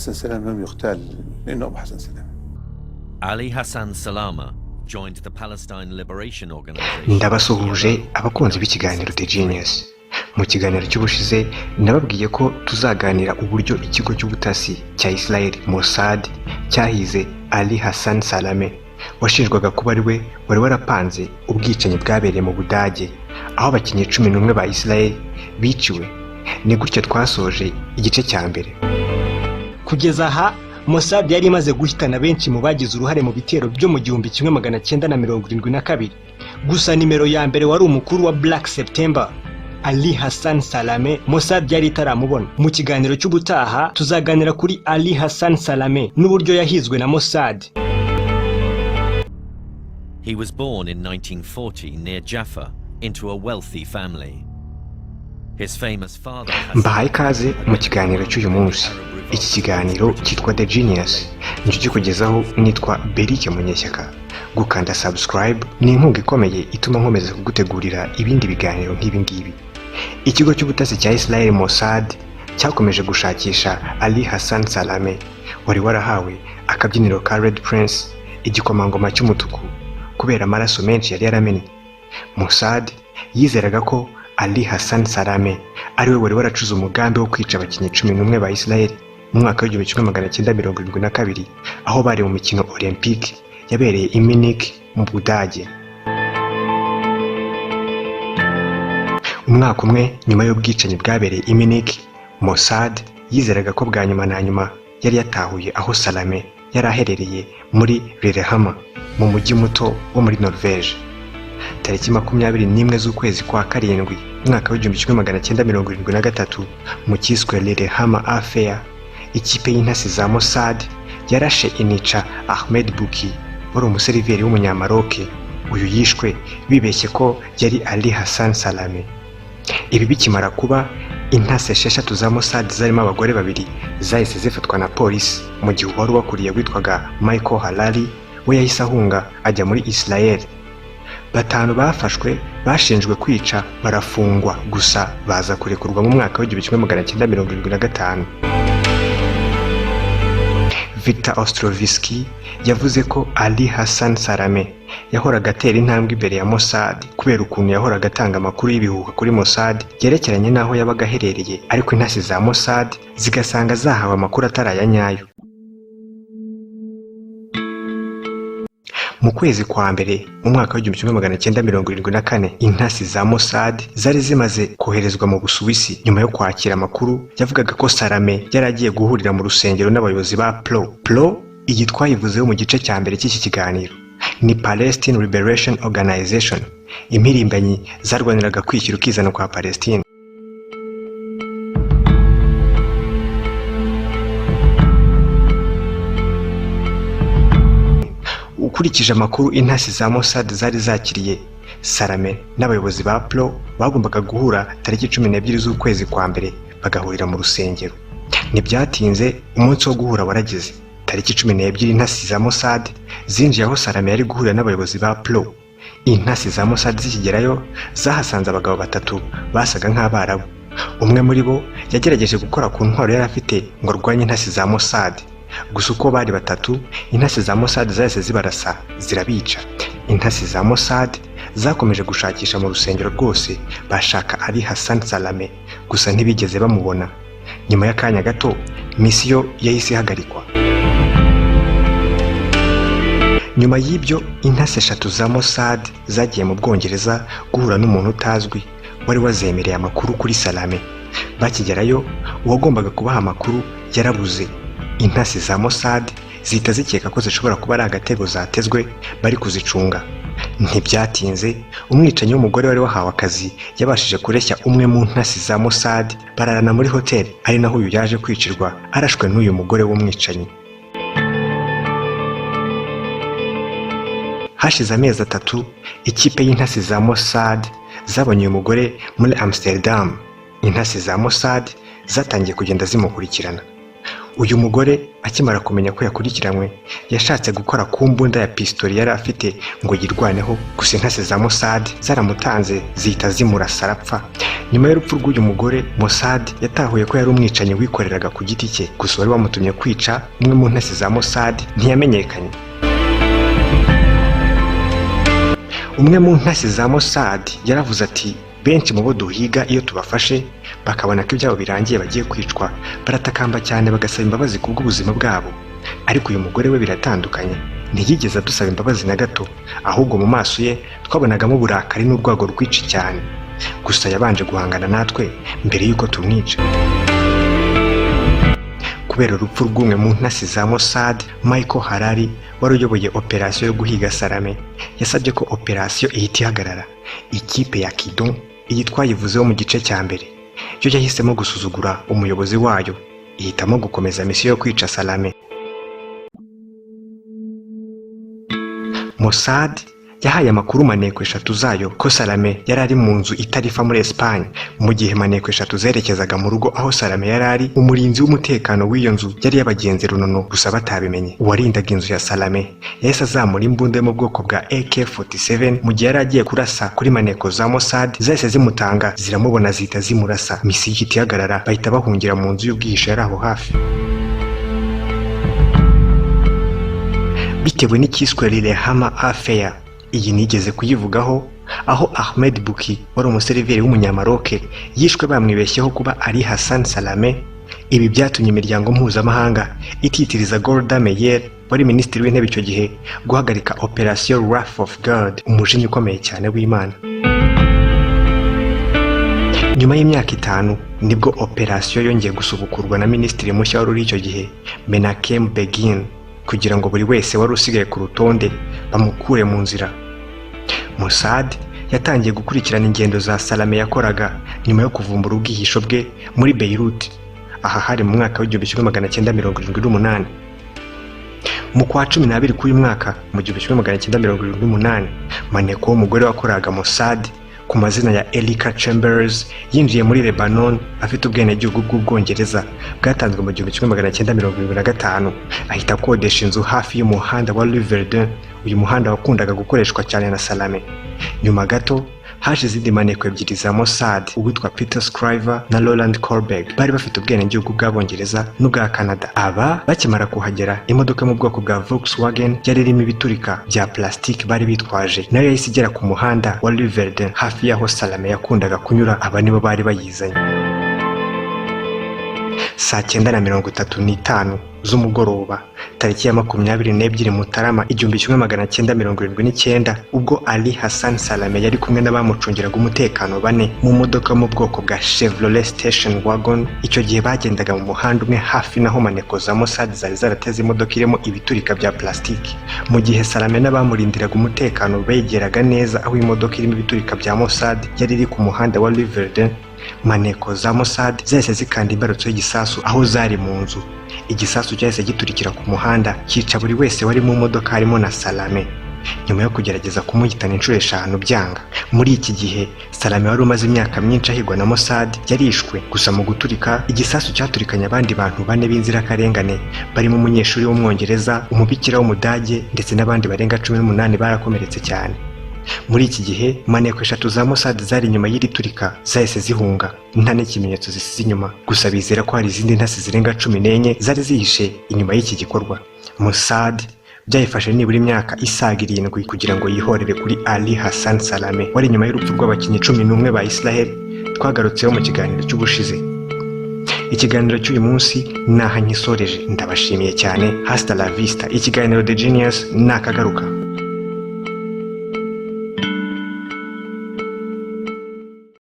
حسن سلامة لم يغتال لأنه أبو حسن سلامة. Ali Hassan Salameh joined the Palestine Liberation Organization. ndabasuhuje abakunzi b'ikiganiro The Genius. Mu kiganiro cy'ubushize nababwiye ko tuzaganira uburyo ikigo cy'ubutasi cya Israel Mossad cyahize Ali Hassan Salameh washinjwaga kuba ari we wari warapanze ubwicanyi bwabereye mu Budage aho abakinnyi 11 ba Israel biciwe. Ni gutyo twasoje igice cya mbere. Kugeza aha Mossad yari imaze guhitana benshi mu bagize uruhare mu bitero byo mu 1972. Gusa nimero ya mbere wari umukuru wa Black September, Ali Hassan Salameh, Mossad yari itaramubona. Mu kiganiro cy'ubutaha tuzaganira kuri Ali Hassan Salameh n'uburyo yahizwe na Mossad. He was born in 1940 near Jaffa into a wealthy family. His famous father mbahaye ikaze mu kiganiro cy'uyu munsi. Iki kiganiro cyitwa The Genius, nicyo kikugezaho nitwa Berike Munyeshyaka. Gukanda subscribe ni inkunga ikomeye ituma nkomeza kugutegurira ibindi biganiro nk'ibi ngibi. Ikigo cy'ubutasi cya Israel Mossad cyakomeje gushakisha Ali Hassan Salameh wari warahawe akabyiniro ka Red Prince, igikomangoma cy'umutuku, kubera amaraso menshi yari yaramennye. Mossad yizeraga ko Ali Hassan Salameh ari we wari waracuze umugambi wo kwica abakinnyi 11 ba Israel mu mwaka wa 1972 aho bari mu mikino Olympique yabereye i Munich mu Budage. Umwaka umwe nyuma y'ubwicanyi bwabereye i Munich, Mossad yizeraga ko bwa nyuma na nyuma yari yatahuye aho Salameh yari aherereye muri Lillehammer mu mujyi muto wo muri Norvège. Tariki 21 z'ukwezi kwa karindwi mwaka wa 1973 mu cyiswe Lillehammer Affair, ikipe y'intasi za Mossad yarashe inica Ahmed Bouki wari umuseriveri w'umunyamaroke. Uyu yishwe bibeshye ko yari Ali Hassan Salameh. Ibi bikimara kuba, intasi 6 za Mossad zarimo abagore 2 zahise zifatwa na polisi, mu gihe wari wakuriye witwaga Michael Harari we yahise ahunga ajya muri Israel. 5 bafashwe bashinjwe kwica barafungwa, gusa baza kurekurwa mu mwaka wa 1975. Victor Ostrovsky yavuze ko Ali Hassan Salameh yahoraga atera intambwe imbere ya Mossad kubera ukuntu yahoraga atanga amakuru y'ibihuha kuri Mossad yerekeranye n'aho yabaga aherereye, ariko intasi za Mossad zigasanga zahawe amakuru ataraya nyayo. Mu kwezi kwa mbere mu mwaka wa 1974 intasi za Mossad zari zimaze koherezwa mu Busuwisi nyuma yo kwakira amakuru yavugaga ko Salameh yari agiye guhurira mu rusengero n'abayobozi ba PLO. Iyi twayivuzeho mu gice cya mbere cy'iki kiganiro. Ni Palestine Liberation Organization, impirimbanyi zarwaniraga kwishyira ukizana kwa Palestine. Ukurikije amakuru, intasi za Mossad zari zakiriye Salameh n'abayobozi ba PLO bagombaga guhura tariki 12 z'ukwezi kwa mbere bagahurira mu rusengero. Ntibyatinze, umunsi wo guhura warageze. Tariki 12 intasi za Mossad zinjiye aho Salameh yari guhurira n'abayobozi ba PLO. Intasi za Mossad zikigerayo zahasanze abagabo 3 basaga nk'abarabu. Umwe muri bo yagerageje gukora ku ntwaro yari afite ngo rwanye intasi za Mossad. Gusa uko bari 3, intasi za Mossad zahise zibarasa zirabica. Intasi za Mossad zakomeje gushakisha mu rusengero rwose bashaka Ali Hassan Salameh, gusa ntibigeze bamubona. Nyuma y'akanya gato misiyo yahise ihagarikwa. Nyuma y'ibyo, intasi 3 za Mossad zagiye mu Bwongereza guhura n'umuntu utazwi wari wazemereye amakuru kuri Salameh. Bakigerayo, uwagombaga kubaha amakuru yarabuze. Intasi za Mossad zihita zikeka ko zishobora kuba ari agatego zatezwe bari kuzicunga. Ntibyatinze, umwicanyi w'umugore wari wahawe akazi yabashije kureshya umwe mu ntasi za Mossad, bararana muri hotel, ari naho uyu yaje kwicirwa arashwe n'uyu mugore w'umwicanyi. Hashize amezi 3, ikipe y'intasi za Mossad zabonye uyu mugore muri Amsterdam. Intasi za Mossad zatangiye kugenda zimukurikirana. uyu mugore akimara kumenya ko yakurikiranywe yashatse gukora ku mbunda ya pistoli yari afite ngo yirwaneho, gusa intasi za Mossad zaramutanze zihita zimurasa arapfa. Nyuma y'urupfu rw'uyu mugore, Mossad yatahuye ko yari umwicanyi wikoreraga ku giti cye, gusa wari wamutumye kwica umwe mu ntasi za Mossad ntiyamenyekanye. Umwe mu ntasi za Mossad yaravuze ati, benshi mu bo duhiga iyo tubafashe bakabona ko ibyabo birangiye bagiye kwicwa baratakamba cyane bagasaba imbabazi kubw'ubuzima bwabo, ariko uyu mugore we biratandukanye, ntiyigeze adusaba imbabazi na gato, ahubwo mu maso ye twabonagamo uburakari n'urwago rwinshi cyane. Gusa yabanje guhangana natwe mbere y'uko tumwica. Kubera urupfu rw'umwe mu ntasi za Mossad, Michael Harari wari uyoboye operasiyo yo guhiga Salame yasabye ko operasiyo ihita ihagarara. Ikipe ya Kidon, iyi twayivuzeho mu gice cya mbere, yo yahisemo gusuzugura umuyobozi wayo, ihitamo gukomeza misiyo yo kwica Salame. Mossad yahaye amakuru maneko 3 zayo ko Salame yari ari mu nzu itarifa muri Espagne, mu gihe maneko 3 zerekezaga mu rugo aho Salame yari ari. Umurinzi w'umutekano w'iyo nzu yari yabagenzi runono, gusa batabimenye. Uwarindaga inzu ya Salame yahise azamura imbunda mu bwoko bwa AK-47 mu gihe yari agiye kurasa kuri maneko za Mossad, zahise zimutanga ziramubona zihita zimurasa. Misiyo ihita ihagarara, bahita bahungira mu nzu y'ubwihisho yari aho hafi. Bitewe n'icyiswe Lillehammer Affair, iyi nigeze kuyivugaho, aho Ahmed Bouki wari umuseriveri w'umunyamaroke yishwe bamwibeshyeho kuba ALI HASSAN SALAMEH. Ibi byatumye imiryango mpuzamahanga ititiriza Golda Meir wari minisitiri w'intebe icyo gihe guhagarika operasiyo Wrath of God, umujinya ukomeye cyane w'Imana. Nyuma y'imyaka 5 nibwo operasiyo yongeye gusubukurwa na minisitiri mushya wari uri icyo gihe, Menachem Begin, kugira ngo buri wese wari usigaye ku rutonde bamukure mu nzira. Mossad yatangiye gukurikirana ingendo za Salame yakoraga nyuma yo kuvumbura ubwihisho bwe muri Beirut, aha hari mu mwaka w'1978. Mu kwa 12 k'uyu mwaka mu 1978, maneko w'umugore wakoraga Mossad ku mazina ya Elika Chambers yinjiye muri Lebanon afite ubwenegihugu bw'Ubwongereza bwatanzwe mu 1975, ahita akodesha inzu hafi y'umuhanda wa Rue Verdun, uyu muhanda wakundaga gukoreshwa cyane na Salame. Nyuma gato haje izindi maneko 2 za Mossad, uwitwa Peter Scriver na Roland Korbeg, bari bafite ubwenegihugu bw'Abongereza n'ubwa Canada. Aba bakimara kuhagera, imodoka mu bwoko bwa Volkswagen yari irimo ibiturika bya plastique bari bitwaje, nayo yahise igera ku muhanda wa Rue Verdun hafi y'aho Salame yakundaga kunyura. Aba nibo bari bayizanye. Saa 9:35 z'umugoroba tariki ya 22 Mutarama 1979, ubwo ALI HASSAN SALAMEH yari kumwe n'abamucungiraga umutekano 4 mu modoka mu bwoko bwa Chevrolet Station Wagon. Icyo gihe bagendaga mu muhanda umwe hafi naho maneko za Mossad zari zarateze imodoka irimo ibiturika bya plastiki. Mu gihe Salame n'abamurindiraga umutekano begeraga neza aho imodoka irimo ibiturika bya Mossad yari iri ku muhanda wa Rue Verdun, maneko za Mossad zahise zikanda imbarutso y'igisasu aho zari mu nzu. Igisasu cyahise giturikira ku muhanda cyica buri wese wari mu modoka harimo na Salame. Nyuma yo kugerageza kumuhitana inshuro 5 byanga. Muri iki gihe Salame wari umaze imyaka myinshi ahigwa na Mossad yarishwe, gusa mu guturika igisasu cyaturikanye abandi bantu 4 b'inzirakarengane barimo umunyeshuri w'umwongereza, umubikira w'umudage ndetse n'abandi barenga 18 barakomeretse cyane. Muri iki gihe maneko 3 za Mossad zari inyuma y'iri turika zahise zihunga, nta n'ikimenyetso zisize inyuma, gusa bizera ko hari izindi ntasi zirenga 14 zari zihishe inyuma y'iki gikorwa. Mossad byayifashe nibura imyaka isaga 7 kugira ngo yihorere kuri ALI HASSAN SALAMEH wari nyuma y'urupfu rw'abakinnyi 11 ba Israel twagarutseho mu kiganiro cy'ubushize. Ikiganiro cy'uyu munsi naha nyisoreje, ndabashimiye cyane. Hasta la vista. Ikiganiro The Genius nakagaruka.